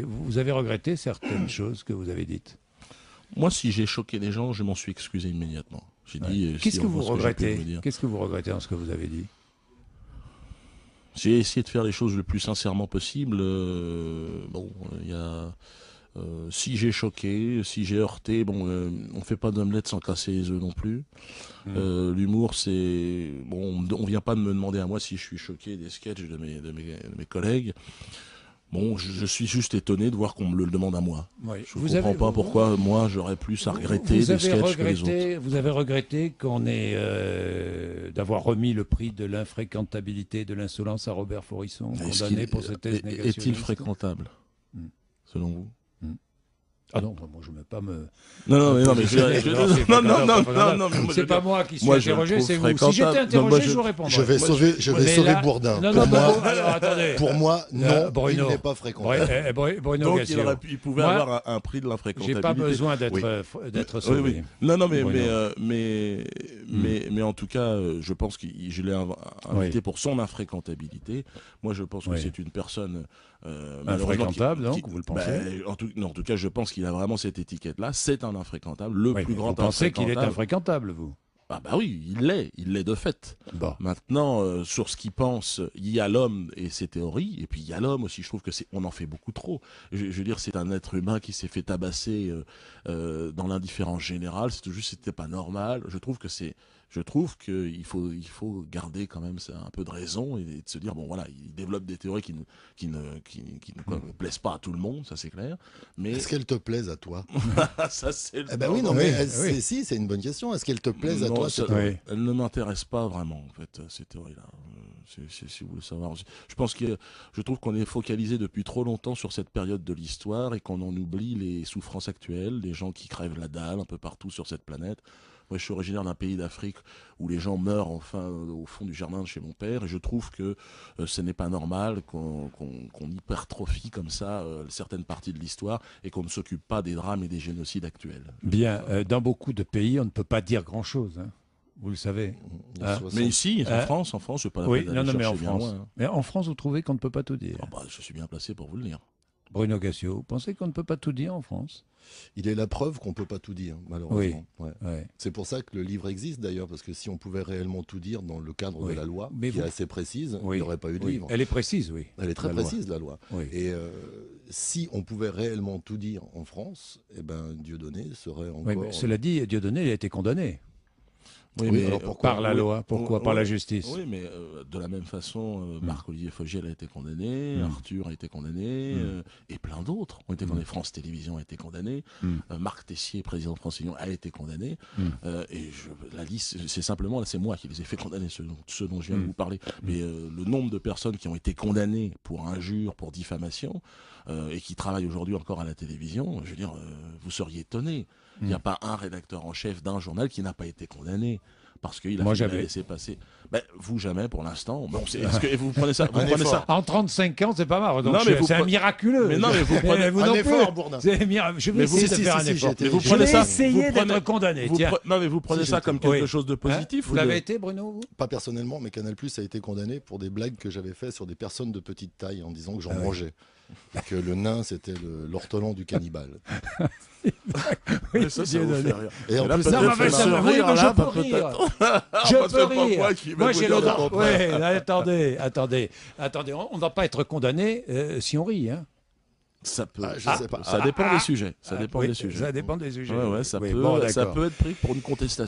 Vous avez regretté certaines choses que vous avez dites. Moi, si j'ai choqué les gens, je m'en suis excusé immédiatement. J'ai dit. Qu'est-ce que vous regrettez dire. Qu'est-ce que vous regrettez dans ce que vous avez dit? J'ai essayé de faire les choses le plus sincèrement possible. Il y a. Si j'ai choqué, si j'ai heurté, on fait pas d'omelette sans casser les œufs non plus. L'humour, c'est on vient pas de me demander à moi si je suis choqué des sketchs de mes collègues. Bon, je suis juste étonné de voir qu'on me le demande à moi. Oui. Je ne comprends pas pourquoi moi j'aurais plus à regretter des sketchs que les autres. Vous avez regretté qu'on ait d'avoir remis le prix de l'infréquentabilité de l'insolence à Robert Forisson, condamné pour cette thèse négationniste. Est-il fréquentable, selon vous? Ah non, moi je ne veux pas me. Non, C'est pas moi qui suis interrogé, c'est vous. Si j'étais interrogé, je vous répondrais. Je vais sauver Bourdin. Pour moi, non, il n'est pas fréquentable. Bruno Gassio. Donc il pouvait avoir un prix de l'infréquentabilité. J'ai pas besoin d'être sauvé. Mais en tout cas, je pense que je l'ai invité pour son infréquentabilité. Moi, je pense que c'est une personne infréquentable, donc, vous le pensez? En tout cas, je pense qu'il a vraiment cette étiquette-là. C'est un infréquentable, le plus grand infréquentable. Vous pensez qu'il est infréquentable, vous? Ah bah oui, il l'est de fait. Bon. Maintenant, sur ce qu'il pense, il y a l'homme et ses théories, et puis il y a l'homme aussi. Je trouve que on en fait beaucoup trop. Je veux dire, c'est un être humain qui s'est fait tabasser dans l'indifférence générale. C'était pas normal. Je trouve qu'il faut garder quand même un peu de raison et de se dire il développe des théories qui ne plaisent pas à tout le monde, ça c'est clair. Mais est-ce qu'elles te plaisent à toi? Ça c'est. Oui, non, si, c'est une bonne question. Est-ce qu'elles te plaisent à toi? Elle ne m'intéresse pas vraiment en fait ces théories-là. Si vous voulez savoir, je trouve qu'on est focalisé depuis trop longtemps sur cette période de l'histoire et qu'on en oublie les souffrances actuelles, des gens qui crèvent la dalle un peu partout sur cette planète. Moi, je suis originaire d'un pays d'Afrique où les gens meurent au fond du jardin de chez mon père, et je trouve que ce n'est pas normal qu'on hypertrophie comme ça certaines parties de l'histoire et qu'on ne s'occupe pas des drames et des génocides actuels. Bien, dans beaucoup de pays, on ne peut pas dire grand-chose. Hein. Vous le savez. Mais ici, en France, je ne pas la peine d'aller chercher bien loin. Mais en France, vous trouvez qu'on ne peut pas tout dire? Je suis bien placé pour vous le dire. Bruno Gassio, vous pensez qu'on ne peut pas tout dire en France? Il est la preuve qu'on ne peut pas tout dire, malheureusement. Oui. Ouais. C'est pour ça que le livre existe d'ailleurs, parce que si on pouvait réellement tout dire dans le cadre de la loi, qui est assez précise, il n'y aurait pas eu de livre. Elle est précise, oui. Elle est très précise, la loi. Oui. Et si on pouvait réellement tout dire en France, Dieudonné serait encore... Oui, mais cela dit, Dieudonné, il a été condamné. Oui, mais alors pourquoi, par la loi, pourquoi par la justice? Oui, mais de la même façon, Marc-Olivier Fogiel a été condamné, Arthur a été condamné, et plein d'autres ont été condamnés. France Télévisions a été condamné, Marc Tessier, président de France Télévisions, a été condamné. La liste, c'est moi qui les ai fait condamner, ceux dont je viens de vous parler. Mais le nombre de personnes qui ont été condamnées pour injure, pour diffamation, et qui travaillent aujourd'hui encore à la télévision, je veux dire, vous seriez étonnés. Il n'y a pas un rédacteur en chef d'un journal qui n'a pas été condamné parce qu'il a laissé passer. Vous jamais pour l'instant. Est-ce que vous prenez ça, en 35 ans, c'est pas mal. Donc c'est un miraculeux. Mais non, mais vous prenez un effort, Bourdin. Je vais essayer de faire un effort. Vous prenez ça. Essayer d'être condamné. Non, mais vous prenez ça comme quelque chose de positif. Vous l'avez été, Bruno? Pas personnellement, mais Canal+ a été condamné pour des blagues que j'avais faites sur des personnes de petite taille en disant que j'en mangeais. Et que le nain, c'était l'ortolan du cannibale. Oui, ça vous fait rire. Et en plus, je peux rire. Je peux rire. Moi, j'ai le droit. Oui, attendez. On ne va pas être condamné si on rit. Hein. Ça peut. Ça dépend des sujets. Ça dépend des sujets. Ça dépend des sujets. Ça peut être pris pour une contestation.